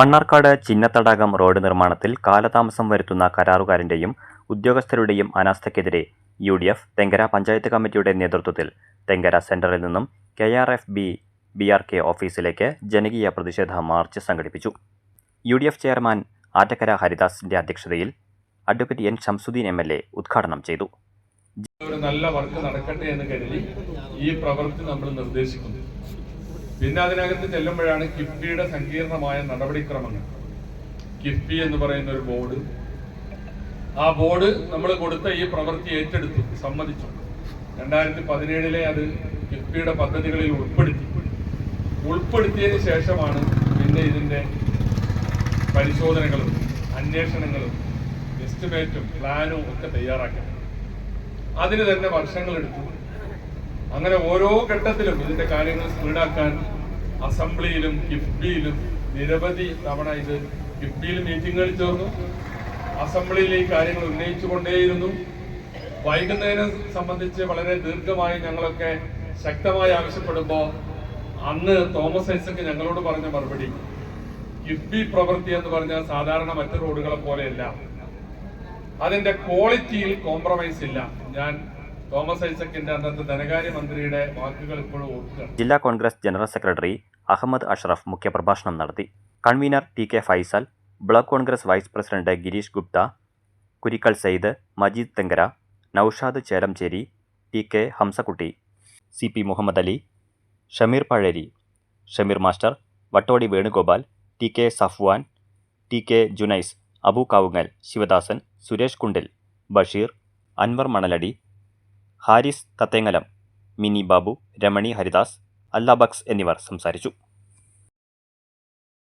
Mannarkkad Chinnathadagam road നിർമ്മാണത്തിൽ കാലതാമസം വരുത്തുന്ന കരാറുകാരന്റെയും ഉദ്യോഗസ്ഥരുടെയും അനാസ്ഥയ്ക്കെതിരെ യു.ഡി.എഫ്. തെങ്കര പഞ്ചായത്ത് കമ്മിറ്റിയുടെ നേതൃത്വത്തിൽ തെങ്കര സെന്ററിൽ നിന്നും KRFB-BRK ഓഫീസിലേക്ക് ജനകീയ പ്രതിഷേധ മാർച്ച് സംഘടിപ്പിച്ചു. യു.ഡി.എഫ്. ചെയർമാൻ ആറ്റക്കര ഹരിദാസിന്റെ അധ്യക്ഷതയിൽ അഡ്വക്കേറ്റ് N. ഷംസുദ്ദീൻ MLA ഉദ്ഘാടനം ചെയ്തു. ഒരു നല്ല വർക്ക് നടക്കട്ടെ എന്ന് കരുതി ഈ പ്രവൃത്തി നമ്മൾ നിർദ്ദേശിക്കുന്നു. പിന്നെ അതിനകത്ത് ചെല്ലുമ്പോഴാണ് കിഫ്ബിയുടെ സങ്കീർണമായ നടപടിക്രമങ്ങൾ. കിഫ്ബി എന്ന് പറയുന്ന ഒരു ബോർഡ്, ആ ബോർഡ് നമ്മൾ കൊടുത്ത ഈ പ്രവൃത്തി ഏറ്റെടുത്തു, സമ്മതിച്ചു. 2017 അത് കിഫ്ബിയുടെ പദ്ധതികളിൽ ഉൾപ്പെടുത്തിയതിന് ശേഷമാണ് പിന്നെ ഇതിന്റെ പരിശോധനകളും അന്വേഷണങ്ങളും എസ്റ്റിമേറ്റും പ്ലാനും ഒക്കെ തയ്യാറാക്കുന്നത്. അതിന് തന്നെ വർഷങ്ങളെടുത്തു. അങ്ങനെ ഓരോ ഘട്ടത്തിലും ഇതിന്റെ കാര്യങ്ങൾ സ്പീഡാക്കാൻ അസംബ്ലിയിലും കിഫ്ബിയിലും നിരവധി തവണ ഇത് കിഫ്ബിയിൽ മീറ്റിങ്ങുകൾ ചേർന്നു. അസംബ്ലിയിൽ ഈ കാര്യങ്ങൾ ഉന്നയിച്ചുകൊണ്ടേയിരുന്നു. വൈകുന്നതിനെ സംബന്ധിച്ച് വളരെ ദീർഘമായി ഞങ്ങളൊക്കെ ശക്തമായി ആവശ്യപ്പെടുമ്പോൾ അന്ന് തോമസ് ഐസക് ഞങ്ങളോട് പറഞ്ഞ മറുപടി, കിഫ്ബി പ്രവൃത്തി എന്ന് പറഞ്ഞാൽ സാധാരണ മറ്റു റോഡുകളെ പോലെയല്ല, അതിന്റെ ക്വാളിറ്റിയിൽ കോംപ്രമൈസ് ഇല്ല. ഞാൻ തോമസ് ഐസക്കിന്റെ അന്നത്തെ ധനകാര്യമന്ത്രിയുടെ വാക്കുകൾ ഇപ്പോഴും ഓർക്കുകയാണ്. ജില്ലാ കോൺഗ്രസ് ജനറൽ സെക്രട്ടറി അഹമ്മദ് അഷ്റഫ് മുഖ്യപ്രഭാഷണം നടത്തി. Convener TK Faisal, block Congress vice president Girish Gupta, Kurikkal Sayyid, Majeed Thenkara, Noushad Chelamcheri, TK Hamsakutty, CP Muhammad Ali, Shameer Pazheri, Shameer master, Vattodi Venugopal, TK Safwan, TK Junais, Abu Kavungal, Sivadasan, Suresh Kundil, Basheer, Anwar Manaladi, Haris Thathengalam, Mini Babu, Ramani Haridas, Allabaksh എന്നിവർ സംസാരിച്ചു.